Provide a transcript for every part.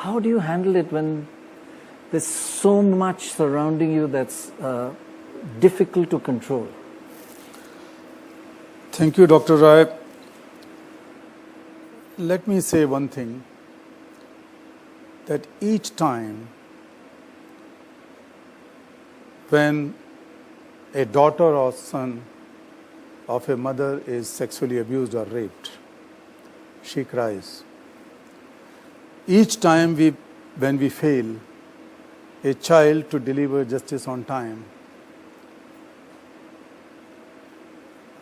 how do you handle it when there's so much surrounding you that's difficult to control? Thank you, Dr. Rai. Let me say one thing, that each time when a daughter or son of a mother is sexually abused or raped, she cries. Each time when we fail a child to deliver justice on time,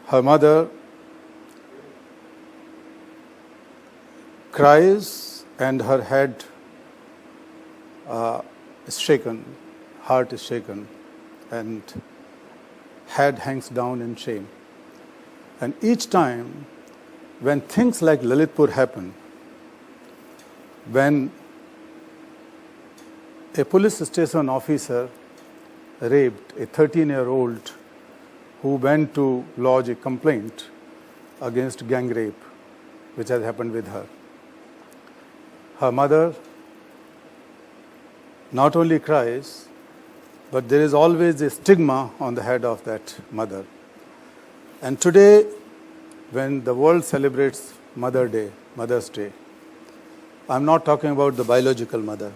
her mother cries and her head is shaken, heart is shaken, and head hangs down in shame. And each time when things like Lalitpur happen, when a police station officer raped a 13-year-old who went to lodge a complaint against gang rape, which has happened with her. Her mother not only cries, but there is always a stigma on the head of that mother. And today, when the world celebrates Mother's Day, I'm not talking about the biological mother.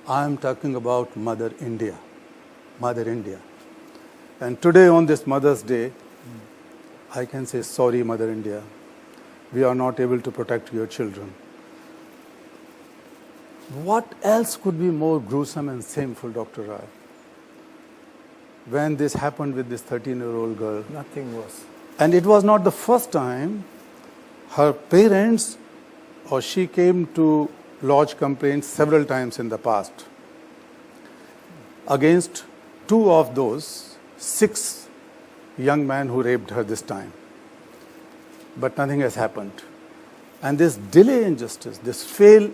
I'm talking about Mother India. And today on this Mother's Day, I can say, sorry, Mother India, we are not able to protect your children. What else could be more gruesome and shameful, Dr. Rai? When this happened with this 13-year-old girl. Nothing was. And it was not the first time. Her parents or she came to lodge complaints several times in the past against 2 of those 6 young men who raped her this time. But nothing has happened. And this delay in justice, this fail,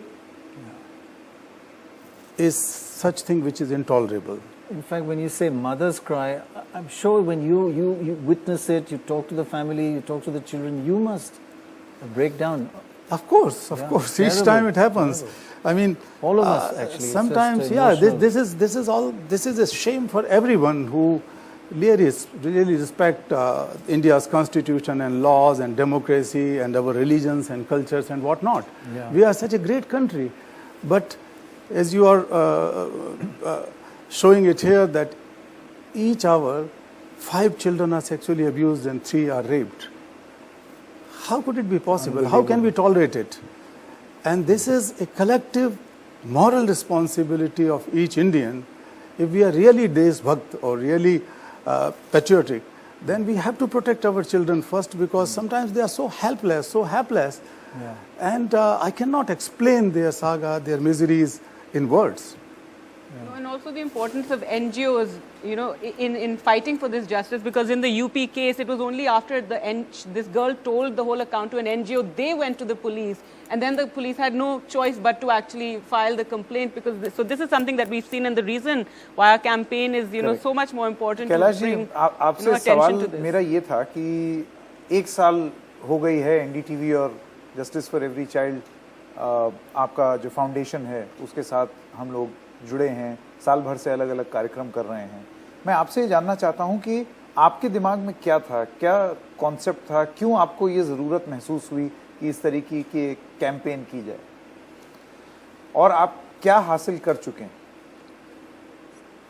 is such thing which is intolerable. In fact, when you say mothers cry, I'm sure when you witness it, you talk to the family, you talk to the children, you must break down. Of course. Each time it happens. Terrible. I mean, all of us actually. Sometimes, this is a shame for everyone who really respect India's constitution and laws and democracy and our religions and cultures and whatnot. Yeah. We are such a great country, but as you are showing it here, that each hour 5 children are sexually abused and 3 are raped. How could it be possible? How can we tolerate it? And this is a collective moral responsibility of each Indian. If we are really Deshbhakt or really patriotic, then we have to protect our children first, because sometimes they are so helpless, so hapless. Yeah. And I cannot explain their saga, their miseries in words. Yeah. And also the importance of NGOs, in fighting for this justice, because in the UP case, it was only after this girl told the whole account to an NGO, they went to the police, and then the police had no choice but to actually file the complaint. So this is something that we've seen, and the reason why our campaign is, so much more important Kailash to bring आपसे attention to this. मेरा ये था कि 1 साल हो गई है NDTV और जस्टिस फॉर एवरी चाइल्ड आपका जो फाउंडेशन है उसके साथ हम लोग जुड़े हैं, साल भर से अलग अलग कार्यक्रम कर रहे हैं. मैं आपसे जानना चाहता हूं कि आपके दिमाग में क्या था, क्या कॉन्सेप्ट था, क्यों आपको ये ज़रूरत महसूस हुई कि इस तरीके की कैंपेन की जाए, और आप क्या हासिल कर चुके हैं?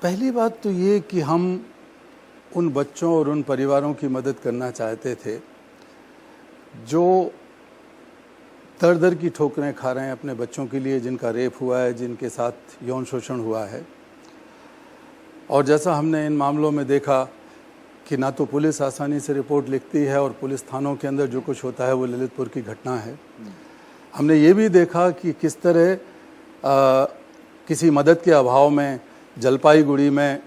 पहली बात तो ये कि हम उन बच्चों और उन परिवारों की मदद करना चाहते थे जो दर की ठोकरें खा रहे हैं अपने बच्चों के लिए, जिनका रेप हुआ है, जिनके साथ यौन शोषण हुआ है. और जैसा हमने इन मामलों में देखा कि ना तो पुलिस आसानी से रिपोर्ट लिखती है और पुलिस थानों के अंदर जो कुछ होता है वो ललितपुर की घटना है. हमने ये भी देखा कि किस तरह किसी मदद के अभाव में जलपाईगुड़ी में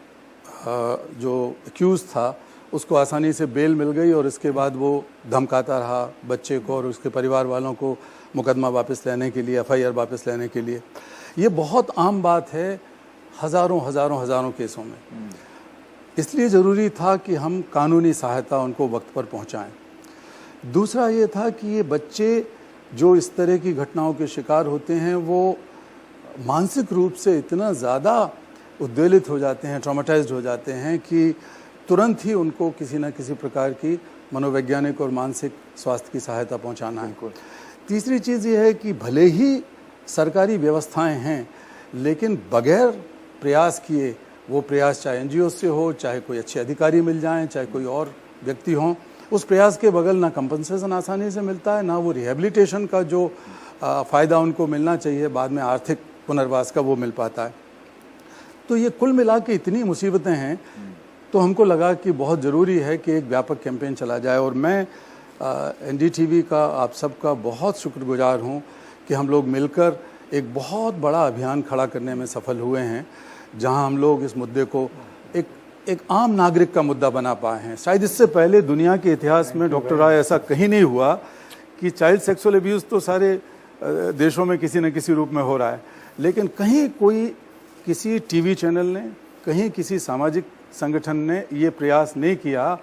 जो एक्यूज़ था उसको आसानी से बेल मिल गई, और इसके बाद वो धमकाता रहा बच्चे को और उसके परिवार वालों को मुकदमा वापस लेने के लिए, FIR वापस लेने के लिए. ये बहुत आम बात है हज़ारों केसों में. इसलिए ज़रूरी था कि हम कानूनी सहायता उनको वक्त पर पहुंचाएं. दूसरा ये था कि ये बच्चे जो इस तरह की घटनाओं के शिकार होते हैं वो मानसिक रूप से इतना ज़्यादा उद्वेलित हो जाते हैं, ट्रॉमेटाइज्ड हो जाते हैं कि तुरंत ही उनको किसी न किसी प्रकार की मनोवैज्ञानिक और मानसिक स्वास्थ्य की सहायता पहुंचाना है। तीसरी चीज़ ये है कि भले ही सरकारी व्यवस्थाएं हैं, लेकिन बगैर प्रयास किए, वो प्रयास चाहे एनजीओ से हो, चाहे कोई अच्छे अधिकारी मिल जाएं, चाहे कोई और व्यक्ति हों, उस प्रयास के बगैर ना कंपनसेशन आसानी से मिलता है, ना वो रिहेबिलिटेशन का जो फ़ायदा उनको मिलना चाहिए बाद में आर्थिक पुनर्वास का, वो मिल पाता है। तो ये कुल मिला के इतनी मुसीबतें हैं, तो हमको लगा कि बहुत ज़रूरी है कि एक व्यापक कैंपेन चला जाए। और मैं एनडीटीवी का, आप सबका बहुत शुक्रगुजार हूँ कि हम लोग मिलकर एक बहुत बड़ा अभियान खड़ा करने में सफल हुए हैं, जहाँ हम लोग इस मुद्दे को एक आम नागरिक का मुद्दा बना पाए हैं। शायद इससे पहले दुनिया के इतिहास में डॉक्टर राय ऐसा कहीं नहीं हुआ कि चाइल्ड सेक्सुअल अब्यूज़ तो सारे देशों में किसी न किसी रूप में हो रहा है, लेकिन कहीं कोई किसी टीवी चैनल ने, कहीं किसी सामाजिक संगठन ने ये प्रयास नहीं किया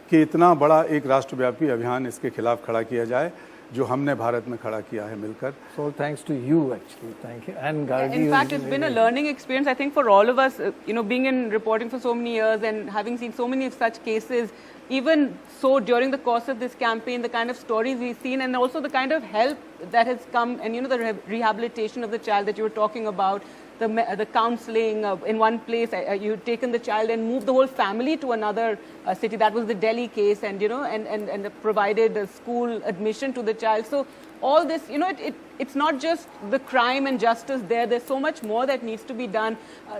कि इतना बड़ा एक राष्ट्रव्यापी अभियान इसके खिलाफ खड़ा किया जाए, जो हमने भारत में खड़ा किया है मिलकर। So thanks to you actually, thank you. And Gargi, In fact, it's been a learning experience, I think, for all of us, being in reporting for so many years and having seen so many of such cases. Even so, during the course of this campaign, the kind of stories we've seen and also the kind of help that has come, and the rehabilitation of the child that you were talking about, the counseling in one place, you've taken the child and moved the whole family to another city. That was the Delhi case, and and provided a school admission to the child. So all this, it's not just the crime and justice there. There's so much more that needs to be done.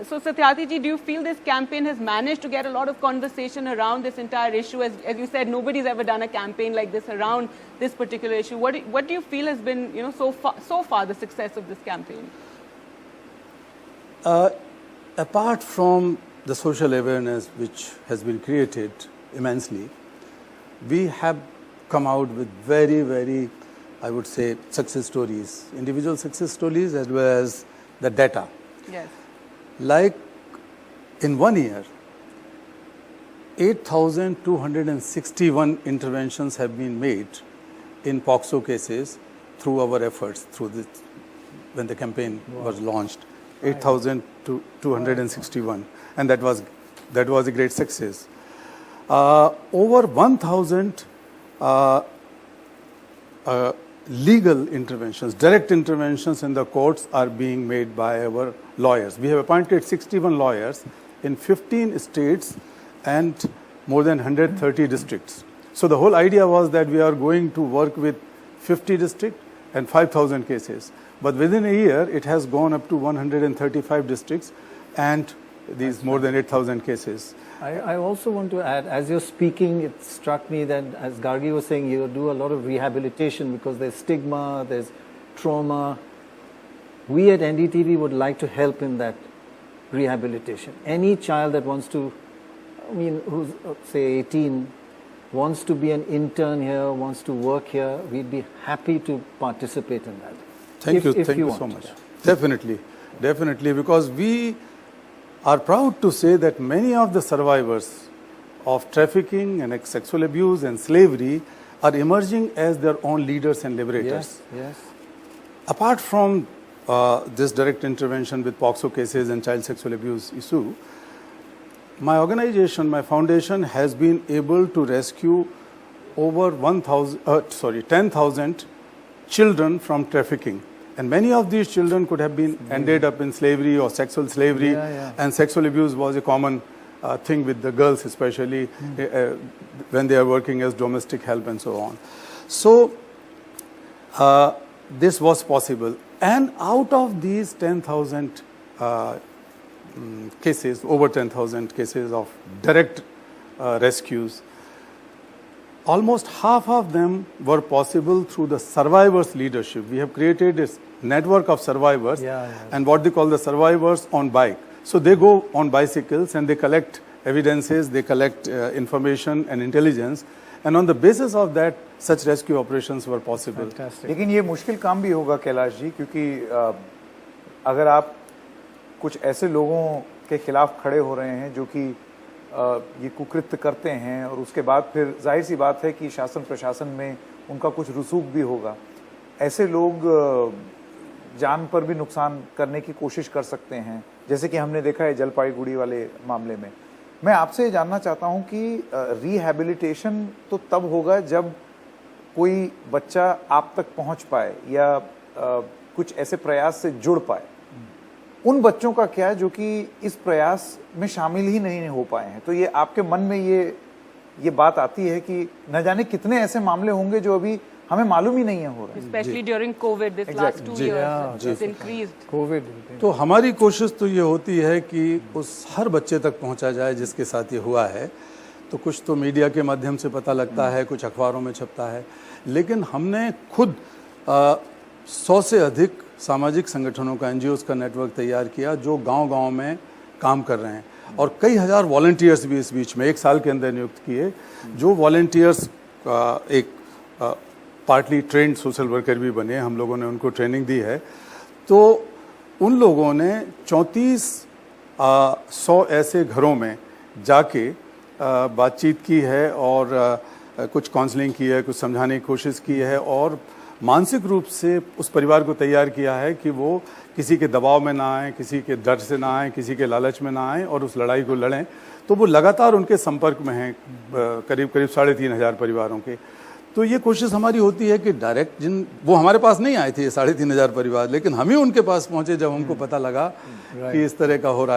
So Satyarthi ji, do you feel this campaign has managed to get a lot of conversation around this entire issue? As you said, nobody's ever done a campaign like this around this particular issue. What do you feel has been, so far the success of this campaign? Apart from the social awareness which has been created immensely, we have come out with very, very, I would say, success stories, individual success stories as well as the data. Yes. Like in 1 year, 8,261 interventions have been made in POCSO cases through our efforts, when the campaign was launched. 8,261, and that was a great success. Over 1,000 legal interventions, direct interventions in the courts are being made by our lawyers. We have appointed 61 lawyers in 15 states and more than 130 districts. So the whole idea was that we are going to work with 50 districts and 5,000 cases. But within a year, it has gone up to 135 districts and these more than 8,000 cases. I also want to add, as you're speaking, it struck me that, as Gargi was saying, you do a lot of rehabilitation because there's stigma, there's trauma. We at NDTV would like to help in that rehabilitation. Any child that wants to, who's say 18, wants to be an intern here, wants to work here, we'd be happy to participate in that. Thank you so much. Definitely, because we are proud to say that many of the survivors of trafficking and sexual abuse and slavery are emerging as their own leaders and liberators. Yes. Apart from this direct intervention with POCSO cases and child sexual abuse issue, my organization, my foundation has been able to rescue over 10,000 children from trafficking. And many of these children could have been ended up in slavery or sexual slavery, and sexual abuse was a common thing with the girls, especially when they are working as domestic help and so on. So this was possible. And out of these 10,000 cases, over 10,000 cases of direct rescues, almost half of them were possible through the survivors' leadership. We have created a network of survivors, and what they call the survivors on bike. So they go on bicycles and they collect evidences, they collect information and intelligence, and on the basis of that, such rescue operations were possible. Fantastic. लेकिन ये मुश्किल काम भी होगा कैलाश जी, क्योंकि अगर आप कुछ ऐसे लोगों के खिलाफ खड़े हो रहे हैं जो कि ये कुकृत्य करते हैं, और उसके बाद फिर जाहिर सी बात है कि शासन प्रशासन में उनका कुछ रसूख भी होगा. ऐसे लोग जान पर भी नुकसान करने की कोशिश कर सकते हैं, जैसे कि हमने देखा है जलपाईगुड़ी वाले मामले में। मैं आपसे ये जानना चाहता हूं कि रिहैबिलिटेशन तो तब होगा जब कोई बच्चा आप तक पहुंच पाए या कुछ ऐसे प्रयास से जुड़ पाए। उन बच्चों का क्या जो कि इस प्रयास में शामिल ही नहीं हो पाए हैं, तो ये आपके मन में ये बात आती है कि न जाने कितने ऐसे मामले होंगे जो अभी हमें मालूम ही नहीं है हो रहे हैं। Especially during COVID, this last 2 years, it's increased. Covid तो हमारी कोशिश तो ये होती है कि उस हर बच्चे तक पहुंचा जाए जिसके साथ ये हुआ है। तो कुछ तो मीडिया के माध्यम से पता लगता है, कुछ अखबारों में छपता है, लेकिन हमने खुद 100 से अधिक सामाजिक संगठनों का, NGOs का नेटवर्क तैयार किया जो गांव-गांव में काम कर रहे हैं, और कई हजार वॉलंटियर्स भी इस बीच में 1 साल के अंदर नियुक्त किए, जो वॉलंटियर्स एक पार्टली ट्रेंड सोशल वर्कर भी बने। हम लोगों ने उनको ट्रेनिंग दी है। तो उन लोगों ने 3400 ऐसे घरों में जाके बातचीत की है और कुछ काउंसलिंग की है, कुछ समझाने की कोशिश की है, और मानसिक रूप से उस परिवार को तैयार किया है कि वो किसी के दबाव में ना आए, किसी के डर से ना आए, किसी के लालच में ना आए और उस लड़ाई को लड़ें। तो वो लगातार उनके संपर्क में हैं, करीब 3500 परिवारों के। तो ये कोशिश हमारी होती है कि डायरेक्ट वो हमारे पास नहीं आए थे, ये 3500 परिवार, लेकिन हम ही उनके पास पहुंचे जब हमको पता लगा कि इस तरह का हो रहा है।